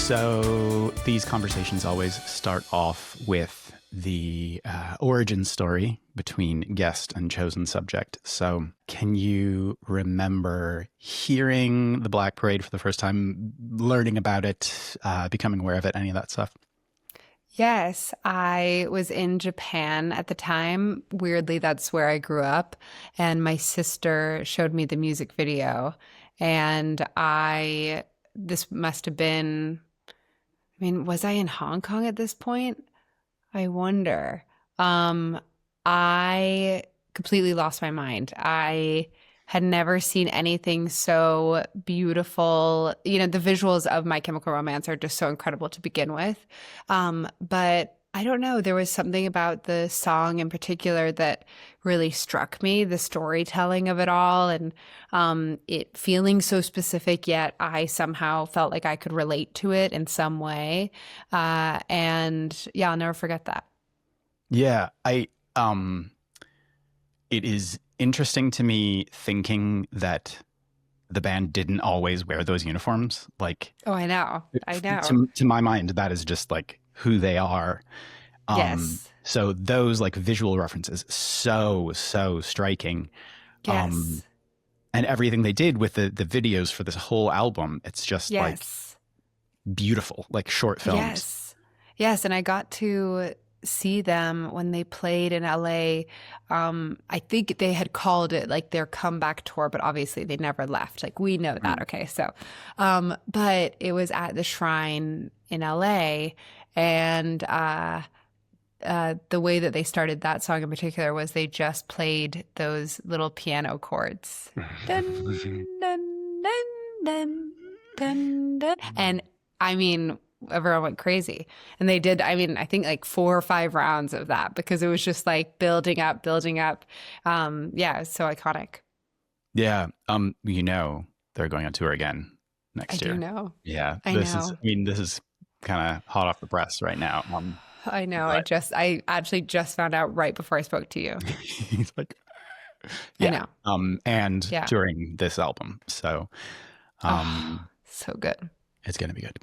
So these conversations always start off with the origin story between guest and chosen subject. So can you remember hearing the Black Parade for the first time, learning about it, becoming aware of it, any of that stuff? Yes, I was in Japan at the time. Weirdly, that's where I grew up. And my sister showed me the music video. And this must have been, was I in Hong Kong at this point? I wonder. Um, I completely lost my mind. I had never seen anything so beautiful. The visuals of My Chemical Romance are just so incredible to begin with. But I don't know, there was something about the song in particular that really struck me, the storytelling of it all, and it feeling so specific, yet I somehow felt like I could relate to it in some way. And yeah, I'll never forget that. Yeah, it is interesting to me thinking that the band didn't always wear those uniforms. Like, Oh, I know. I know. to my mind, that is just like who they are. Yes. So those like visual references, so striking. Yes. And everything they did with the videos for this whole album, it's just like Yes. beautiful, like short films. Yes. Yes. And I got to see them when they played in LA. I think they had called it like their comeback tour, but obviously they never left. Like we know that. Okay. So, but it was at the Shrine in LA, and the way that they started that song in particular was they just played those little piano chords. Dun, dun, dun, dun, dun, dun. And everyone went crazy. And they did, I think like 4 or 5 rounds of that because it was just like building up, building up. Yeah, it's so iconic. Yeah. They're going on tour again next year. I do know. Yeah. I know. This is kind of hot off the press right now. I know. But I actually just found out right before I spoke to you. he's like, I yeah. know. And Yeah. during this album. So, So good. it's going to be good.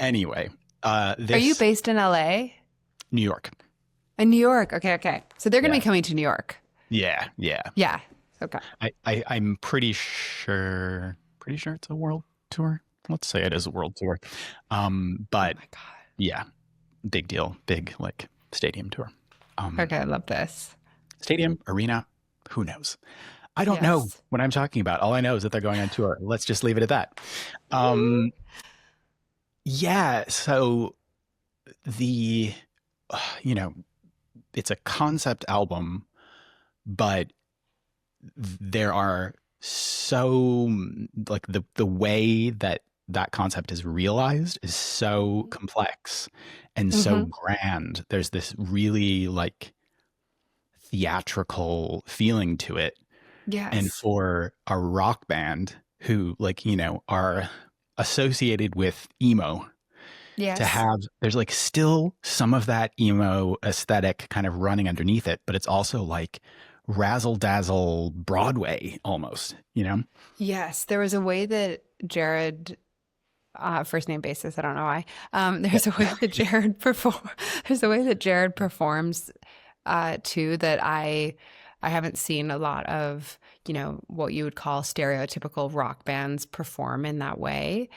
Anyway, Are you based in LA? New York. In New York. Okay. So they're going to be coming to New York. Yeah. Yeah. Okay. I'm pretty sure it's a world tour. Let's say it is a world tour. But Oh my God. yeah, big deal. Big like stadium tour. Okay, I love this. Stadium, arena, who knows? I don't know Yes. what I'm talking about. All I know is that they're going on tour. Let's just leave it at that. Yeah, so the it's a concept album, but there are so like the way that concept is realized is so complex and so Mm-hmm. grand. There's this really like theatrical feeling to it. And Yes. for a rock band who are associated with emo, to Yes. have there's like still some of that emo aesthetic kind of running underneath it, but it's also like razzle dazzle Broadway almost, Yes. There was a way that Jared, first name basis, I don't know why. There's a way that there's a way that Jared performs too that I haven't seen a lot of, what you would call stereotypical rock bands perform in that way,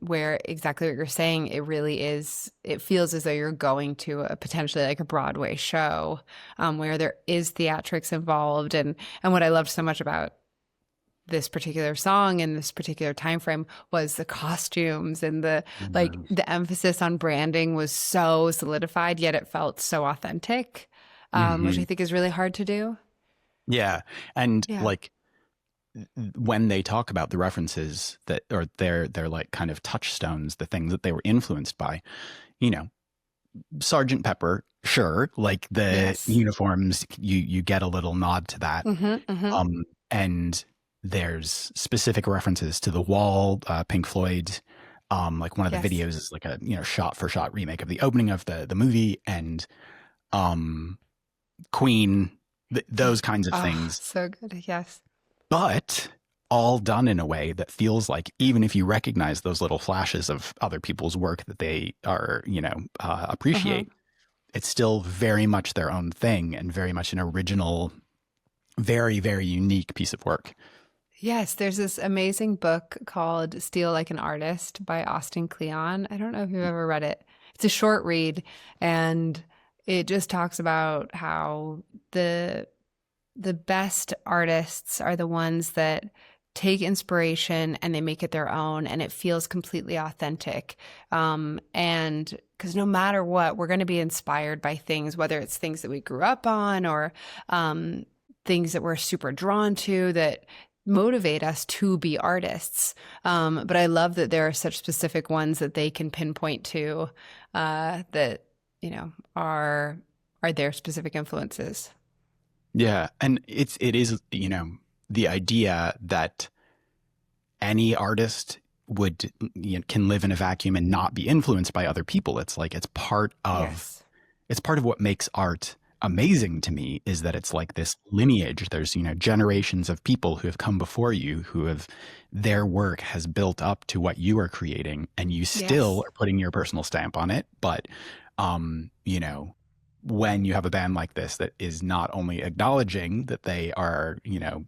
where exactly what you're saying, it feels as though you're going to a potentially like a Broadway show, where there is theatrics involved. And what I loved so much about this particular song and this particular time frame was the costumes and the emphasis on branding was so solidified, yet it felt so authentic, which I think is really hard to do. Yeah. And Yeah. like when they talk about the references that or their like kind of touchstones, the things that they were influenced by, Sergeant Pepper, sure, like the Yes. uniforms, you get a little nod to that. Mm-hmm. And there's specific references to The Wall, Pink Floyd. Like one of the Yes. videos is like a shot for shot remake of the opening of the movie, and Queen, those kinds of things. So good. Yes. But all done in a way that feels like, even if you recognize those little flashes of other people's work that they are, Uh-huh. appreciate, it's still very much their own thing and very much an original, very, very unique piece of work. Yes, there's this amazing book called Steal Like an Artist by Austin Kleon. I don't know if you've ever read it. It's a short read, and it just talks about how the best artists are the ones that take inspiration and they make it their own, and it feels completely authentic. And because no matter what, we're going to be inspired by things, whether it's things that we grew up on or things that we're super drawn to that motivate us to be artists. But I love that there are such specific ones that they can pinpoint to that, are their specific influences. Yeah. And it is, the idea that any artist would, can live in a vacuum and not be influenced by other people. It's like, Yes. it's part of what makes art amazing to me, is that it's like this lineage. There's, generations of people who have come before you who have, their work has built up to what you are creating, and you still Yes. are putting your personal stamp on it. But, when you have a band like this that is not only acknowledging that they are,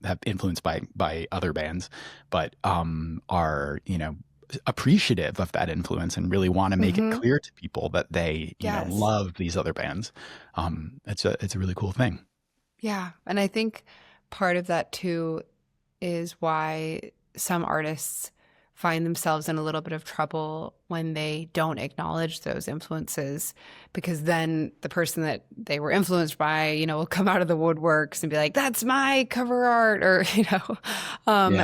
have influenced by other bands, but are, appreciative of that influence and really want to make it Hmm. clear to people that they, Yes. love these other bands. It's a really cool thing. Yeah. And I think part of that too is why some artists find themselves in a little bit of trouble when they don't acknowledge those influences, because then the person that they were influenced by, will come out of the woodworks and be like, that's my cover art, or, Yeah.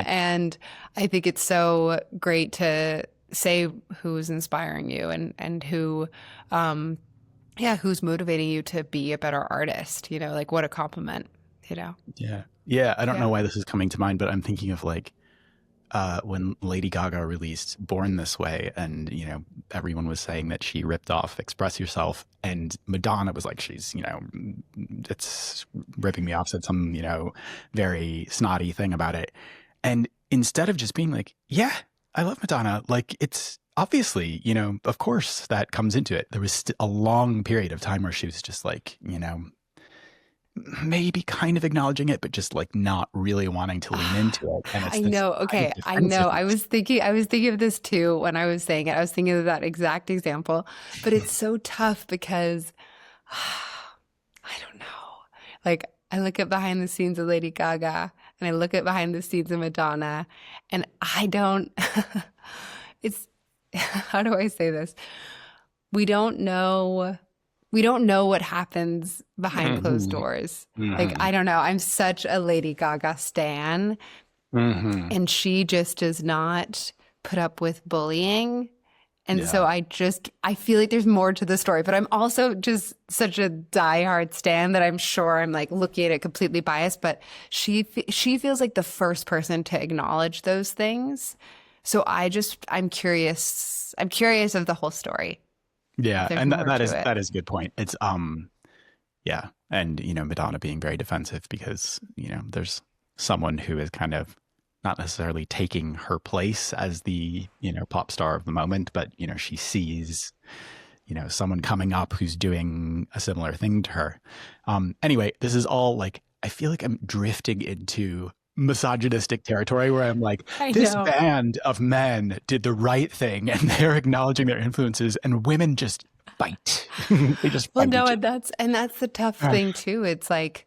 and I think it's so great to say who's inspiring you and who, who's motivating you to be a better artist, like what a compliment, Yeah. Yeah. I don't know Yeah. why this is coming to mind, but I'm thinking of like, when Lady Gaga released Born This Way, and, everyone was saying that she ripped off Express Yourself, and Madonna was like, she's, it's ripping me off, said some, very snotty thing about it. And instead of just being like, yeah, I love Madonna, like, it's obviously, of course that comes into it. There was a long period of time where she was just like, maybe kind of acknowledging it, but just like not really wanting to lean into it. And it's I this know. kind of Okay. I know. defensiveness. I was thinking of this too when I was saying it. I was thinking of that exact example, but it's so tough because I don't know. Like, I look at behind the scenes of Lady Gaga and I look at behind the scenes of Madonna, and I don't, it's, how do I say this? We don't know. We don't know what happens behind closed Hmm. doors. Like, Hmm. I don't know. I'm such a Lady Gaga stan, Hmm. and she just does not put up with bullying. And Yeah. so I feel like there's more to the story, but I'm also just such a diehard stan that I'm sure I'm like looking at it completely biased, but she feels like the first person to acknowledge those things. So I'm curious. I'm curious of the whole story, if Yeah. there's And more to it. that is a good point. It's, yeah. And, Madonna being very defensive because, there's someone who is kind of not necessarily taking her place as the, pop star of the moment, but, she sees, someone coming up who's doing a similar thing to her. Anyway, this is all like, I feel like I'm drifting into misogynistic territory where I'm like, I this know. band of men did the right thing and they're acknowledging their influences, and women just fight. They just Well, fight no, each and that's the tough other. thing too. It's like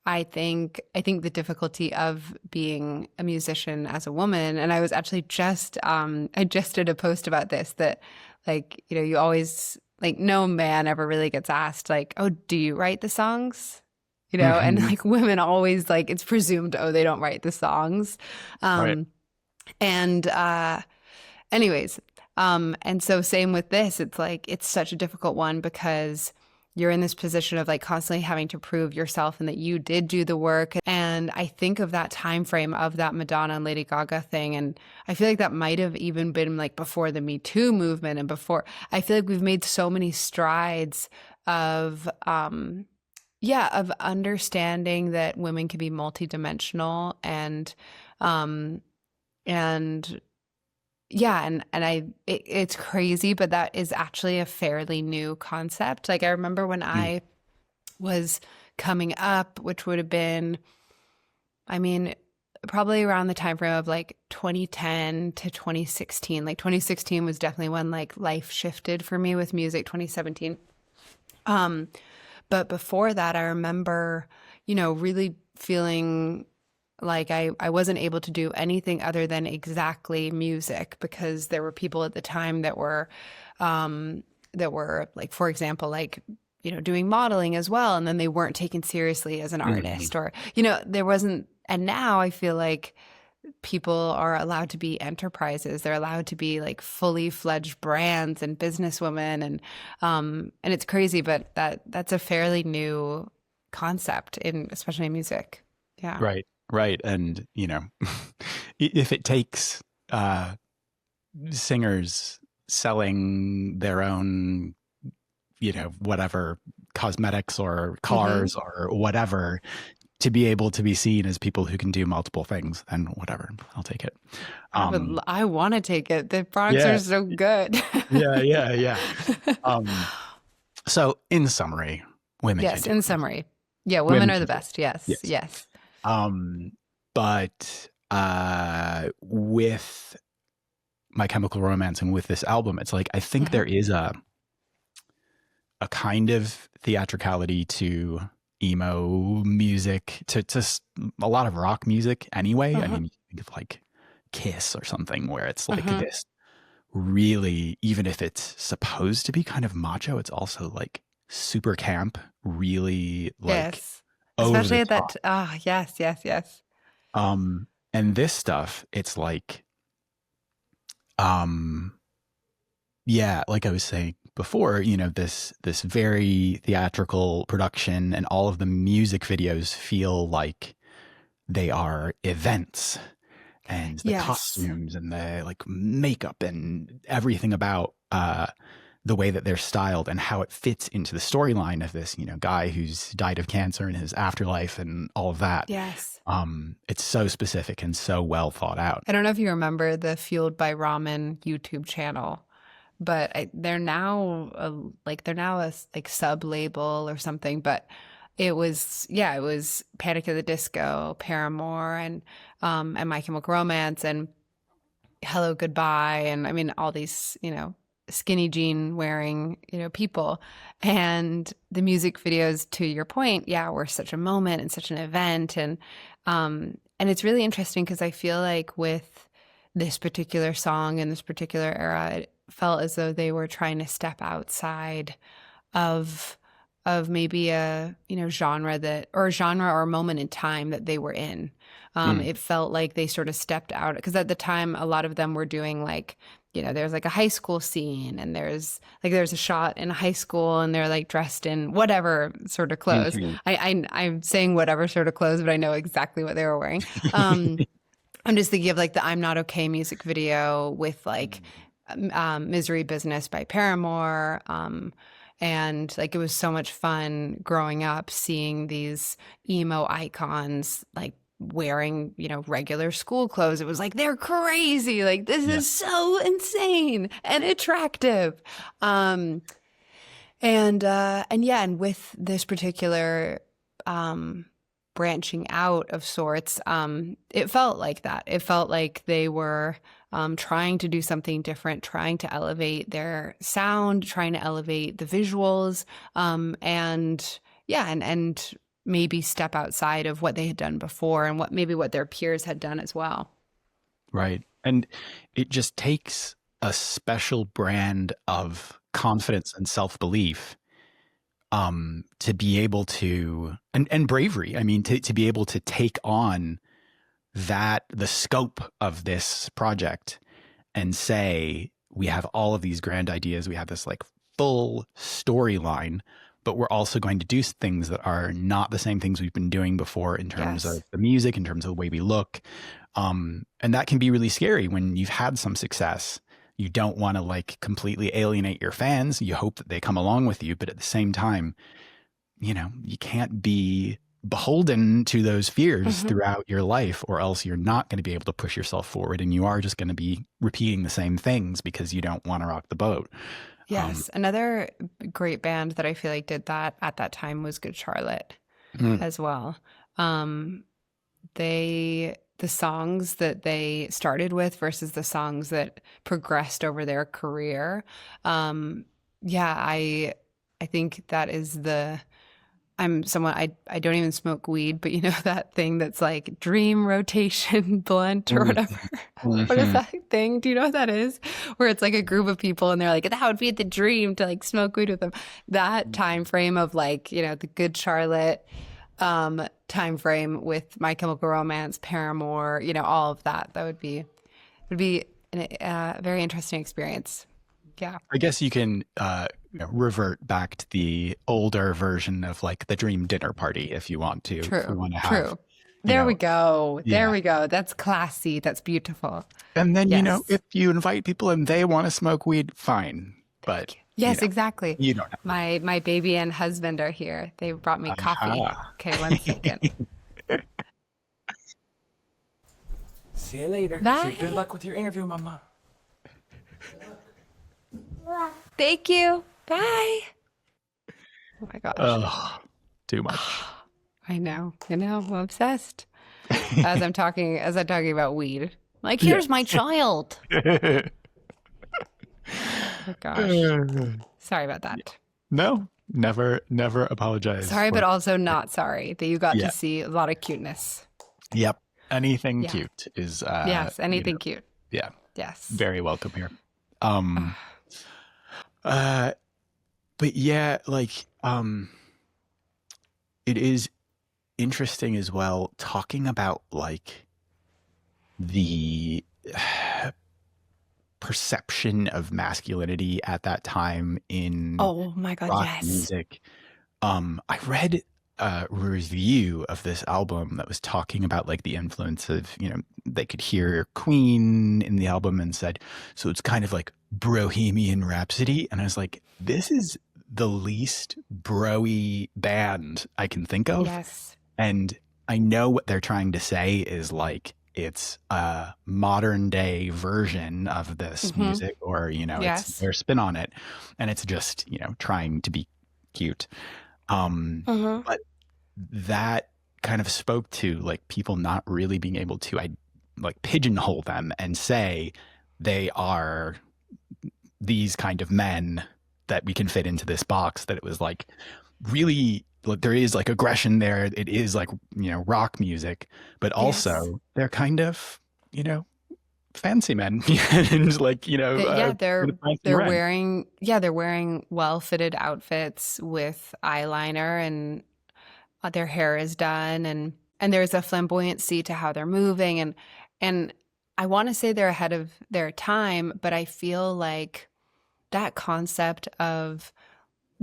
I think the difficulty of being a musician as a woman, and I was actually I just did a post about this, that like, you always, like, no man ever really gets asked like, "Oh, do you write the songs?" And Hmm. like women always, like, it's presumed, oh, they don't write the songs. Right. Um and anyways, and so same with this, it's like it's such a difficult one because you're in this position of like constantly having to prove yourself and that you did do the work. And I think of that time frame of that Madonna and Lady Gaga thing, and I feel like that might have even been like before the Me Too movement, and before, I feel like we've made so many strides of yeah, of understanding that women can be multidimensional um and yeah, and it's crazy, but that is actually a fairly new concept. Like I remember when Mm, I was coming up, which would have been, I mean, probably around the time frame of like 2010 to 2016. Like 2016 was definitely when like life shifted for me with music, 2017. Um, but before that, I remember, really feeling like I wasn't able to do anything other than exactly music because there were people at the time that were like, for example, like, doing modeling as well. And then they weren't taken seriously as an mhm. artist or, there wasn't. And now I feel like people are allowed to be enterprises. They're allowed to be like fully fledged brands and businesswomen. And it's crazy, but that's a fairly new concept especially in music. Yeah. Right, right. And, if it takes uh, singers selling their own, whatever cosmetics or Hmm. cars or whatever to be able to be seen as people who can do multiple things, then whatever, I'll take it. Um, I want to take it. The products are yeah, so good. yeah. Um, so in summary, women can Yes, do in it. summary. Yeah, women Women are can the do it. best. Yes, Yes. yes. Um, but with My Chemical Romance and with this album, it's like I think Hmm. there is a kind of theatricality to emo music, to a lot of rock music anyway. I Uh-huh. mean, you think of like Kiss or something where it's like Uh-huh. this really, even if it's supposed to be kind of macho, it's also like super camp, really like Yes. over the Especially at top. that. Ah, yes, yes, yes. Um, and this stuff, it's like, um, yeah, like I was saying before, this very theatrical production and all of the music videos feel like they are events, and the Yes. costumes and the like makeup and everything about the way that they're styled and how it fits into the storyline of this, guy who's died of cancer in his afterlife and all of that. Yes. It's so specific and so well thought out. I don't know if you remember the Fueled by Ramen YouTube channel, but they're now a like sub label or something. But it was Panic at the Disco, Paramore, and My Chemical Romance, and Hello Goodbye, and I mean all these skinny jean wearing people, and the music videos. To your point, yeah, were such a moment and such an event, and it's really interesting because I feel like with this particular song and this particular era, it felt as though they were trying to step outside of maybe a genre or a moment in time that they were in. Mm, It felt like they sort of stepped out because at the time a lot of them were doing like there's like a high school scene and there's a shot in high school and they're like dressed in whatever sort of clothes. mhm. I'm saying whatever sort of clothes, but I know exactly what they were wearing. Um, I'm just thinking of like the I'm Not Okay music video with like Misery Business by Paramore. And like it was so much fun growing up seeing these emo icons like wearing, regular school clothes. It was like they're crazy. Like this Yeah. is so insane and attractive. Um, and yeah, and with this particular um branching out of sorts, it felt like that. It felt like they were trying to do something different, trying to elevate their sound, trying to elevate the visuals, and yeah, and maybe step outside of what they had done before and what their peers had done as well. Right. And it just takes a special brand of confidence and self-belief to be able to and bravery. I mean, to be able to take on the scope of this project and say, we have all of these grand ideas, we have this like full storyline, but we're also going to do things that are not the same things we've been doing before in terms of Yes. the music, in terms of the way we look. And that can be really scary when you've had some success. You don't want to like completely alienate your fans. You hope that they come along with you, but at the same time, you can't be beholden to those fears Mm-hmm. throughout your life, or else you're not going to be able to push yourself forward, and you are just going to be repeating the same things because you don't want to rock the boat. Yes. Another great band that I feel like did that at that time was Good Charlotte Mm, as well. Um, the songs that they started with versus the songs that progressed over their career. Um, yeah, I think that is I'm someone I don't even smoke weed, but you know that thing that's like dream rotation blunt or mm, whatever. What is mhm. that thing? Do you know what that is? Where it's like a group of people and they're like, that would be the dream to like smoke weed with them. That time frame of like, the Good Charlotte time frame with My Chemical Romance, Paramore, all of that. That would be a very interesting experience. Yeah. I guess you can revert back to the older version of like the dream dinner party if you want to. If you True. want to have, True. you There we know, go. There yeah. we go. That's classy. That's beautiful. And then, Yes. if you invite people and they want to smoke weed, fine. But, Yes, exactly. you don't have My baby and husband are here. They brought me to. coffee. Aha. Okay, one second. See you later. Bye. Good luck with your interview, Mama. Thank you. Bye. Oh my gosh. Ugh, too much. I know. I'm obsessed. As I'm talking about weed. Like, Yeah. here's my child. Oh gosh. Sorry about that. No, never apologize. Sorry, but also not sorry that you got Yeah. to see a lot of cuteness. Yep. Anything Yeah. cute is, Yes, anything cute. yeah, Yes. very welcome here. But yeah, like, it is interesting as well talking about like the perception of masculinity at that time in Oh my God, rock yes. music. I read a review of this album that was talking about like the influence of, they could hear Queen in the album and said, so it's kind of like Bohemian Rhapsody. And I was like, this is the least bro-y band I can think of. Yes. And I know what they're trying to say is like, it's a modern day version of this music, or, Yes. it's their spin on it. And it's just, trying to be cute. But that kind of spoke to like people not really being able to like pigeonhole them and say they are these kind of men that we can fit into this box, that it was like really like there is like aggression there. It is like, rock music, but also they're kind of, fancy men and like, they're wearing wearing well-fitted outfits with eyeliner, and their hair is done, and there's a flamboyancy to how they're moving, and I want to say they're ahead of their time, but I feel like that concept of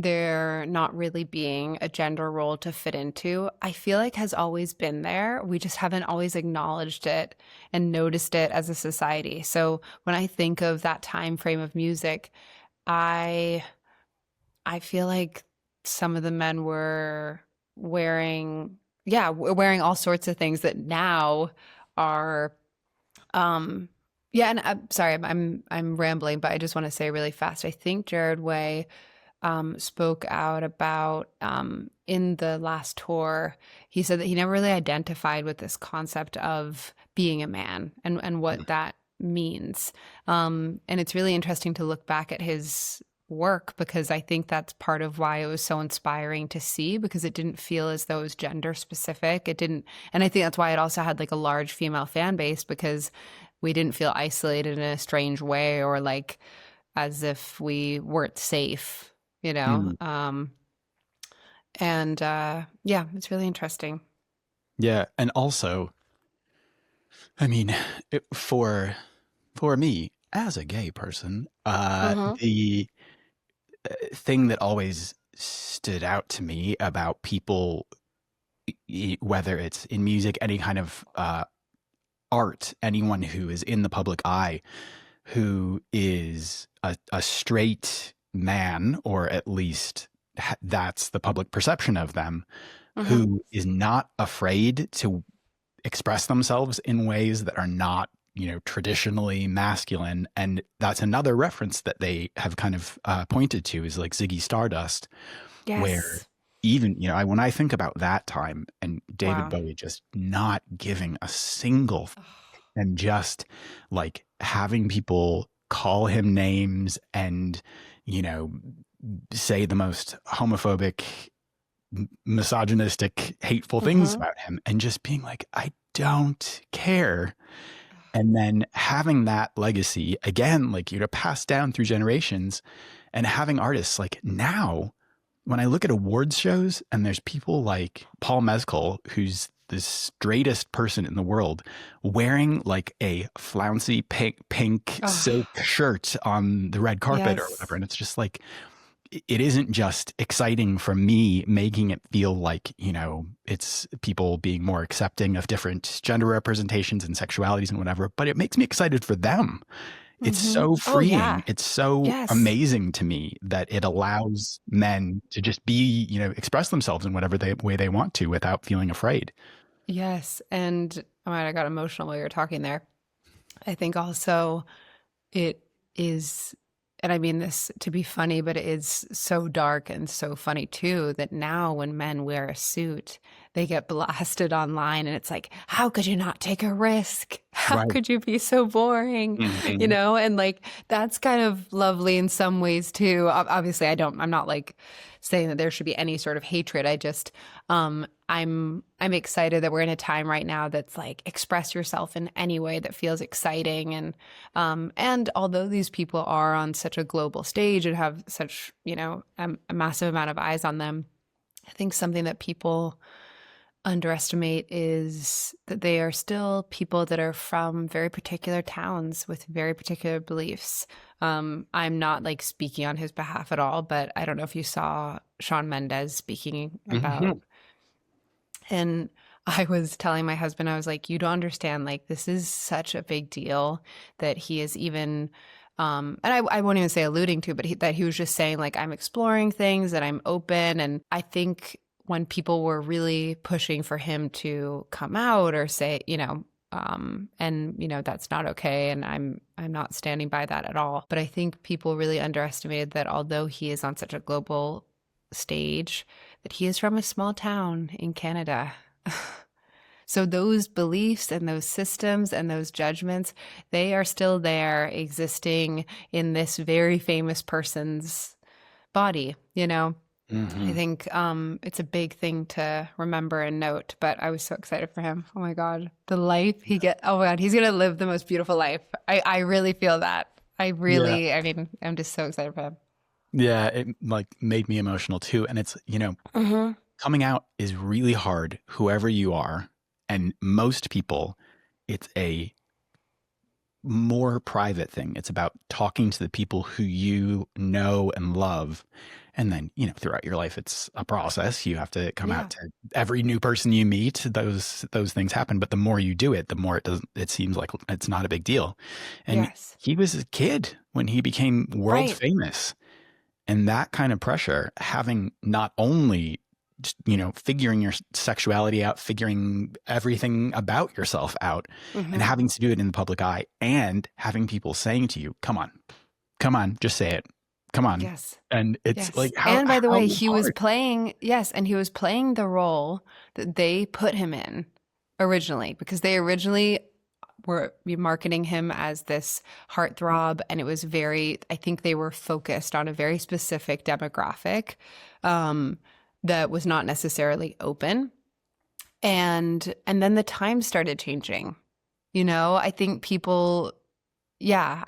there not really being a gender role to fit into, I feel like has always been there. We just haven't always acknowledged it and noticed it as a society. So when I think of that time frame of music, I feel like some of the men were wearing all sorts of things that now are and I'm sorry, I'm rambling, but I just want to say really fast. I think Jared Way spoke out about in the last tour. He said that he never really identified with this concept of being a man and what that means. And it's really interesting to look back at his work, because I think that's part of why it was so inspiring to see, because it didn't feel as though it was gender specific. It didn't, and I think that's why it also had like a large female fan base, because we didn't feel isolated in a strange way, or like as if we weren't safe, and it's really interesting. Yeah. And also, I mean, for me as a gay person, the thing that always stood out to me about people, whether it's in music, any kind of art, anyone who is in the public eye, who is a straight man, or at least that's the public perception of them, Mm-hmm. who is not afraid to express themselves in ways that are not, traditionally masculine. And that's another reference that they have kind of pointed to, is like Ziggy Stardust, where Yes. even, when I think about that time and David Wow. Bowie just not giving a single and just like having people call him names and, say the most homophobic, misogynistic, hateful things Mm-hmm. about him, and just being like, I don't care. And then having that legacy again, like, passed down through generations, and having artists like now, when I look at awards shows and there's people like Paul Mescal, who's the straightest person in the world, wearing like a flouncy pink silk shirt on the red carpet or Yes. whatever. And it's just like, it isn't just exciting for me, making it feel like, it's people being more accepting of different gender representations and sexualities and whatever, but it makes me excited for them. It's Mm-hmm. so Oh, yeah. freeing. It's so Yes. amazing to me that it allows men to just be, express themselves in whatever way they want to without feeling afraid. Yes. And oh my God, I got emotional while you were talking there. I think also it is, and I mean this to be funny, but it is so dark and so funny too, that now when men wear a suit, they get blasted online, and it's like, how could you not take a risk? How Right. could you be so boring? Mhm. And like, that's kind of lovely in some ways too. Obviously I'm not like saying that there should be any sort of hatred. I just, I'm excited that we're in a time right now that's like, express yourself in any way that feels exciting. And although these people are on such a global stage and have such, a massive amount of eyes on them, I think something that people underestimate is that they are still people that are from very particular towns with very particular beliefs. I'm not like speaking on his behalf at all, but I don't know if you saw Shawn Mendes speaking about, Mhm. and I was telling my husband, I was like, you don't understand, like, this is such a big deal that he is even, and I won't even say alluding to, but that he was just saying, like, I'm exploring things, that I'm open. And I think when people were really pushing for him to come out or say, and that's not okay, and I'm not standing by that at all. But I think people really underestimated that although he is on such a global stage, that he is from a small town in Canada. So those beliefs and those systems and those judgments, they are still there, existing in this very famous person's body, I Mhm. think it's a big thing to remember and note. But I was so excited for him. Oh my God. The life oh my God, he's going to live the most beautiful life. I really feel that. I mean, I'm just so excited for him. Yeah, it like made me emotional too. And it's, Mm-hmm. coming out is really hard, whoever you are. And most people, it's a more private thing. It's about talking to the people who you know and love. And then, throughout your life, it's a process. You have to come Yeah. out to every new person you meet. Those things happen. But the more you do it, the more it seems like it's not a big deal. And Yes. he was a kid when he became world Right. famous. And that kind of pressure, having not only, figuring your sexuality out, figuring everything about yourself out, Mm-hmm. and having to do it in the public eye, and having people saying to you, come on, just say it. Come on. Yes. And it's Yes. like, And by the way, he was hard? playing, yes, and he was playing the role that they put him in originally, because they originally were marketing him as this heartthrob, and it was I think they were focused on a very specific demographic that was not necessarily open. And then the times started changing. I think people, yeah,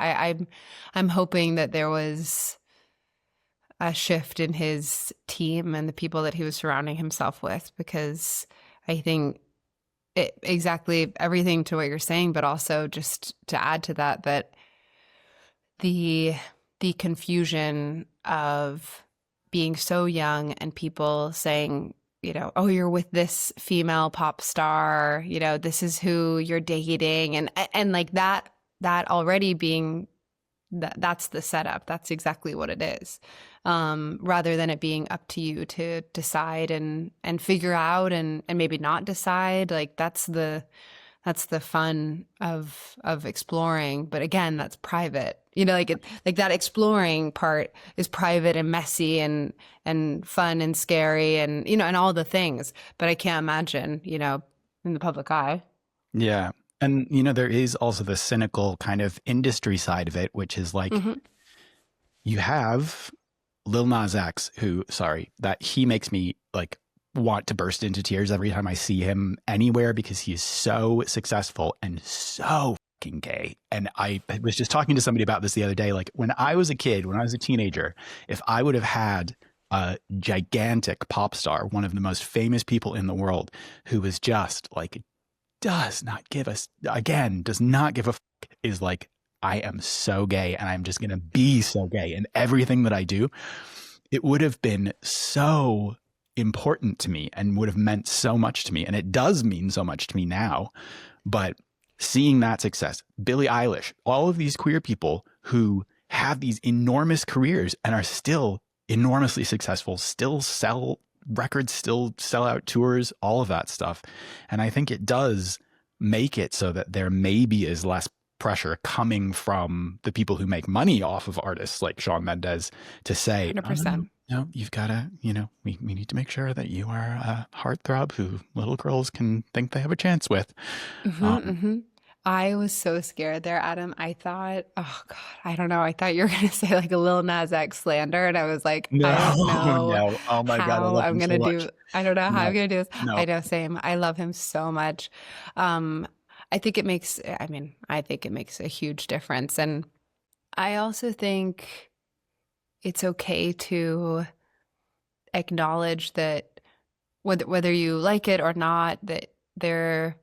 I'm hoping that there was a shift in his team and the people that he was surrounding himself with, because I think exactly everything to what you're saying, but also just to add to that, that the confusion of being so young and people saying, oh, you're with this female pop star, this is who you're dating, and like that already being that's the setup. That's exactly what it is. rather than it being up to you to decide and figure out and maybe not decide. Like that's the fun of exploring. But again, that's private. You know, like that exploring part is private and messy and fun and scary and, you know, and all the things. But I can't imagine, you know, in the public eye. Yeah. And, you know, there is also the cynical kind of industry side of it, which is like you have Lil Nas X, who, sorry, that he makes me like want to burst into tears every time I see him anywhere because he is so successful and so fucking gay. And I was just talking to somebody about this the other day. Like when I was a kid, when I was a teenager, if I would have had a gigantic pop star, one of the most famous people in the world, who was just like, does not give a fuck, is like, I am so gay and I'm just going to be so gay in everything that I do, it would have been so important to me and would have meant so much to me. And it does mean so much to me now. But seeing that success, Billie Eilish, all of these queer people who have these enormous careers and are still enormously successful, still sell records, still sell out tours, all of that stuff. And I think it does make it so that there maybe is less pressure coming from the people who make money off of artists like Shawn Mendes to say, 100%. No, you've got to, you know, we need to make sure that you are a heartthrob who little girls can think they have a chance with. I was so scared there, Adam. I thought, oh God, I don't know. I thought you were going to say like a Lil Nas X slander. And I was like, I don't know no. Oh my God, I love I'm him going so to much. do, I don't know how I'm going to do this. No. I know, same. I love him so much. I think it makes a huge difference. And I also think it's okay to acknowledge that whether you like it or not, that there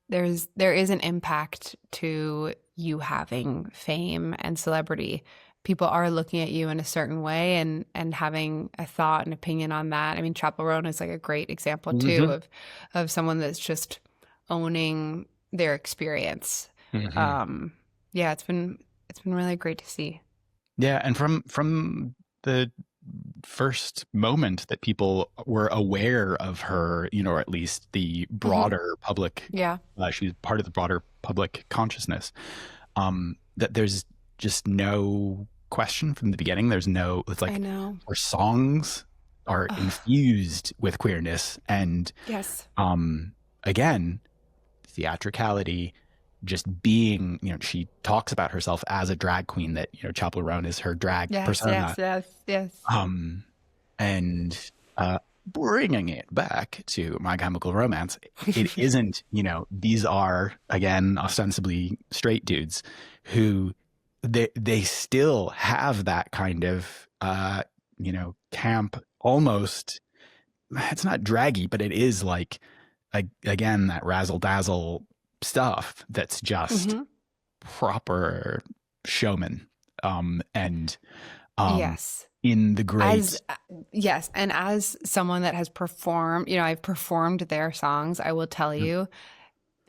is an impact to you having fame and celebrity. People are looking at you in a certain way and having a thought and opinion on that. I mean, Chappell Roan is like a great example too of someone that's just owning their experience. Yeah, it's been really great to see. Yeah, and from the first moment that people were aware of her, you know, or at least the broader public, she's part of the broader public consciousness, that there's just no question from the beginning. There's no, it's like her songs are infused with queerness and again, theatricality, just being, you know, she talks about herself as a drag queen, that, you know, Chappell Roan is her drag persona. Yes. And bringing it back to My Chemical Romance, it isn't, you know, these are, again, ostensibly straight dudes who they still have that kind of, you know, camp, almost, it's not draggy, but it is like, again, that razzle dazzle stuff that's just proper showman. In the great, and as someone that has performed, you know, I've performed their songs, I will tell you,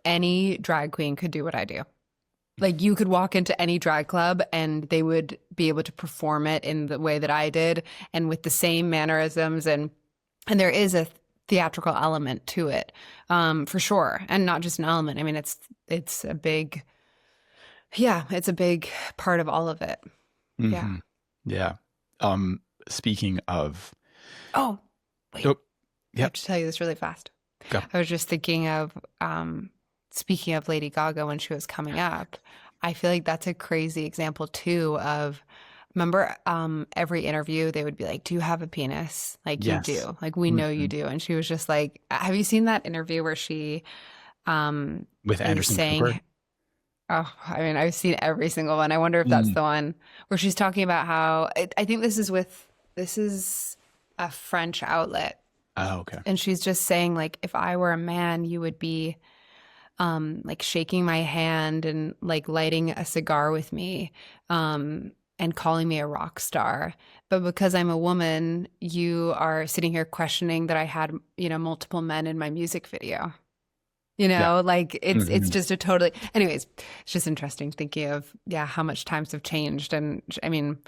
any drag queen could do what I do. Like, you could walk into any drag club and they would be able to perform it in the way that I did and with the same mannerisms, and there is a theatrical element to it, for sure, and not just an element. I mean, it's a big, it's a big part of all of it. Yeah. Speaking of, I have to tell you this really fast. Go. I was just thinking of, speaking of Lady Gaga when she was coming up, I feel like that's a crazy example too of, remember, every interview they would be like, do you have a penis? Like, you do. Like, we know you do. And she was just like, have you seen that interview where she with Anderson Cooper? Oh, I mean, I've seen every single one. I wonder if that's the one where she's talking about how, I think this is a French outlet. Oh, okay. And she's just saying, like, if I were a man, you would be like shaking my hand and like lighting a cigar with me, and calling me a rock star. But because I'm a woman, you are sitting here questioning that I had, you know, multiple men in my music video. Yeah. Like it's Hmm. just a totally, anyways, it's just interesting thinking of, how much times have changed. And I mean,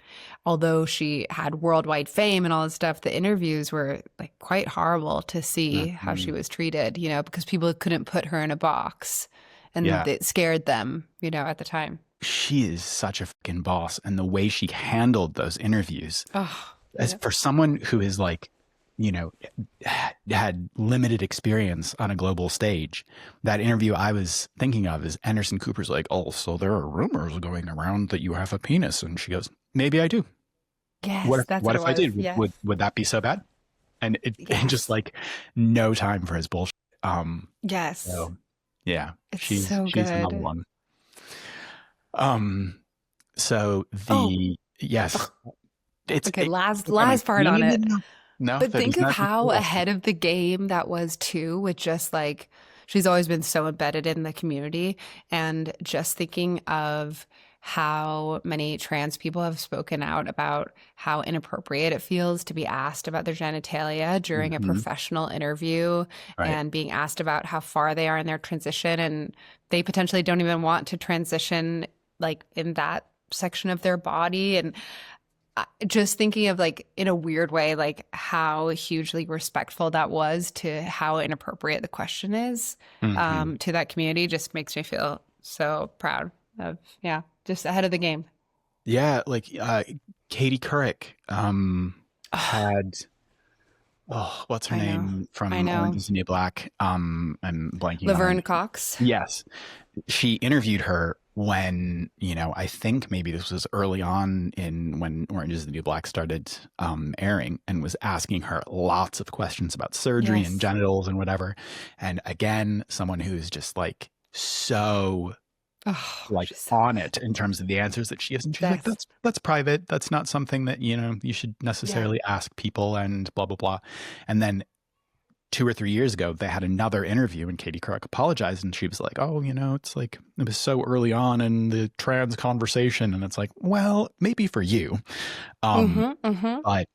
although she had worldwide fame and all this stuff, the interviews were like quite horrible to see how she Hmm. was treated, because people couldn't put her in a box and Yeah. it scared them, at the time. She is such a fucking boss. And the way she handled those interviews, Oh, as for someone who is like, you know, had limited experience on a global stage, that interview I was thinking of is Anderson Cooper's like, oh, so there are rumors going around that you have a penis. And she goes, maybe I do. yes, that's What what it if I was. did? Yes. Would that be so bad? And and just Yes. like no time for his bullshit. Yes. So yeah, It's so she's another good. one. So Oh, yes, it's okay. I mean, Last part on it. no, But that think is of not how ahead of the game that was too, with just like she's always been so embedded in the community. And just thinking of how many trans people have spoken out about how inappropriate it feels to be asked about their genitalia during a Mhm. professional interview Right. and being asked about how far they are in their transition. And they potentially don't even want to transition like in that section of their body. And just thinking of like in a weird way like how hugely respectful that was to how inappropriate the question is Mhm. to that community just makes me feel so proud of just ahead of the game. Yeah, like Katie Couric Oh, had what's her I know. name I from Orange know. is the New Black? I'm blanking on her Laverne name. Cox. Yes. She interviewed her when, I think maybe this was early on in when Orange is the New Black started airing, and was asking her lots of questions about surgery and Yes. genitals and whatever. And again, someone who's just like so Oh, like she's so on it good. in terms of the answers that she gives. And she's like, Yes. that's private. That's not something that, you should Yeah. necessarily ask people and blah, blah, blah. And then 2 or 3 years ago, they had another interview and Katie Couric apologized, and she was like, oh, it's like it was so early on in the trans conversation. And it's like, well, maybe for you. Um, Mm-hmm. Mm-hmm. but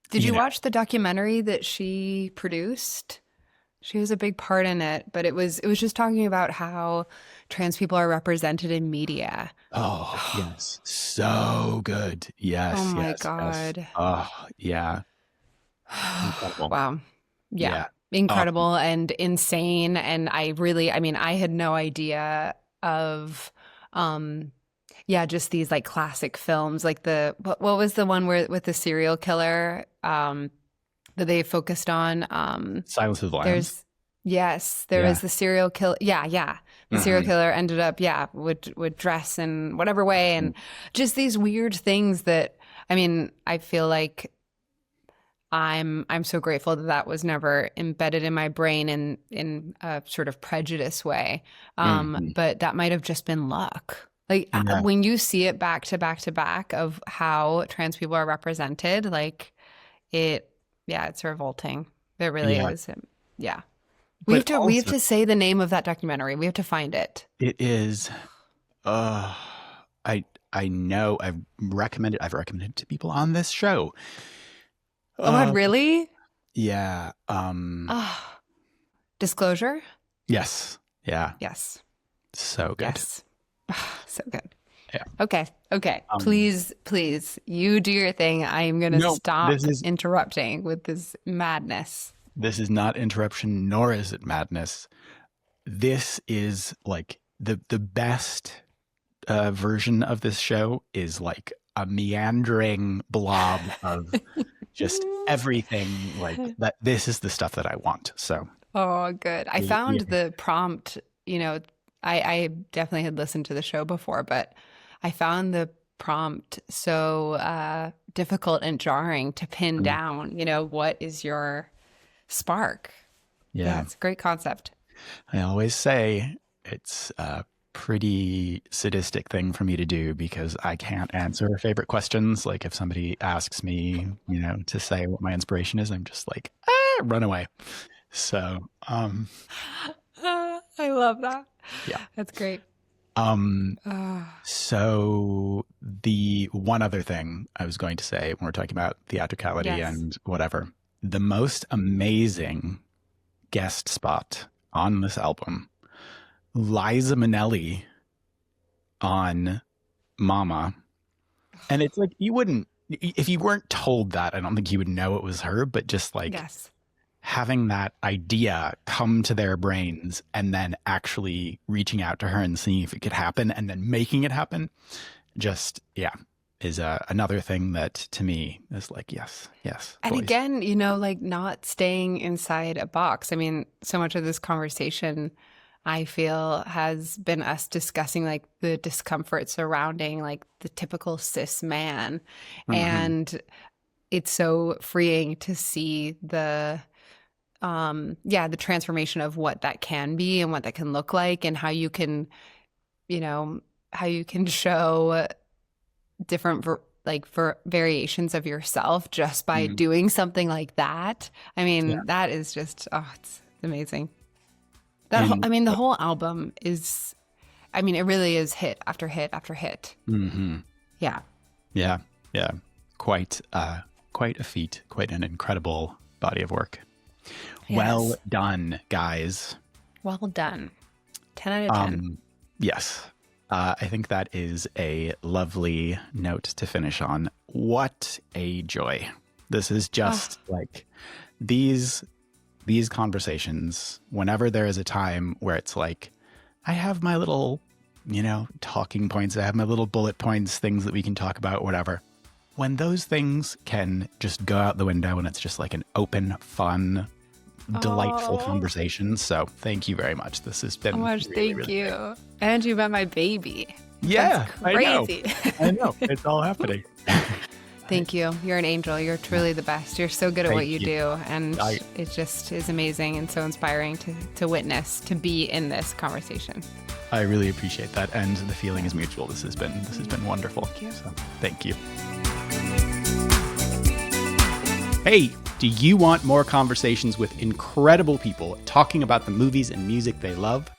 Did you watch the documentary that she produced? She was a big part in it, but it was just talking about how trans people are represented in media. oh yes, so good. Oh Yes, my yes, yes. God. Oh yeah. Incredible. Wow. Yeah. Yeah. Um, Incredible and insane. And I mean, I had no idea of, um, just these like classic films, like what was the one where with the serial killer, that they focused on? Silence of the Lambs. There Yeah. was the serial killer. Yeah. Yeah. The serial Mhm. killer ended up, would dress in whatever way. And just these weird things that, I mean, I feel like I'm so grateful that that was never embedded in my brain in a sort of prejudice way. Mhm. But that might have just been luck. Like Yeah. when you see it back to back to back of how trans people are represented, like it, it's revolting. It really Yeah. is. Yeah. But We have also to say the name of that documentary. We have to find it. it is uh I I know I've recommended it to people on this show. Oh my God, Uh really? yeah. Ah, Disclosure? Yes. Yeah. Yes. So good. Yes. So good. Yeah. Okay. Okay. Um Please, you do your thing. I am going to no, stop interrupting with this madness. this is not interruption, nor is it madness. This is like the best version of this show is like a meandering blob of just everything like that. This is the stuff that I want. So Oh, good. I found yeah. the prompt, I definitely had listened to the show before, but I found the prompt so difficult and jarring to pin down, what is your spark? Yeah, Yeah. it's a great concept. I always say it's a pretty sadistic thing for me to do because I can't answer favorite questions. Like if somebody asks me, to say what my inspiration is, I'm just like, run away. So, I love that. yeah. That's great. Ah, So the one other thing I was going to say when we're talking about theatricality yes. and whatever, the most amazing guest spot on this album. Liza Minnelli on Mama. And it's like, you wouldn't, if you weren't told that, I don't think you would know it was her, but just like Yes. having that idea come to their brains and then actually reaching out to her and seeing if it could happen and then making it happen, just, yeah, is another thing that to me is like, yes. And boys. again, you know, like not staying inside a box. I mean, so much of this conversation, I feel, has been us discussing like the discomfort surrounding like the typical cis man. And it's so freeing to see the transformation of what that can be and what that can look like, and how you can, you know, how you can show different variations of yourself just by doing something like that. I mean, that is just, it's amazing. The whole album is, I mean, it really is hit after hit after hit. Yeah. Quite Quite a feat, quite an incredible body of work. Yes. Well done, guys. Well done. 10 out of 10. Yes. I think that is a lovely note to finish on. What a joy. This is just like these conversations, whenever there is a time where it's like, I have my little, you know, talking points, I have my little bullet points, things that we can talk about, whatever. When those things can just go out the window and it's just like an open, fun, delightful conversation. So thank you very much. This has been Thank you. Great. And you met my baby. Yeah, that's crazy. I know. It's all happening. Thank you. You're an angel. You're truly the best. You're so good at what you do. And it just is amazing and so inspiring to witness, to be in this conversation. I really appreciate that. And the feeling is mutual. This has been wonderful. Thank you. So, thank you. Hey, do you want more conversations with incredible people talking about the movies and music they love?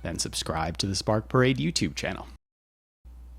Then subscribe to the Spark Parade YouTube channel.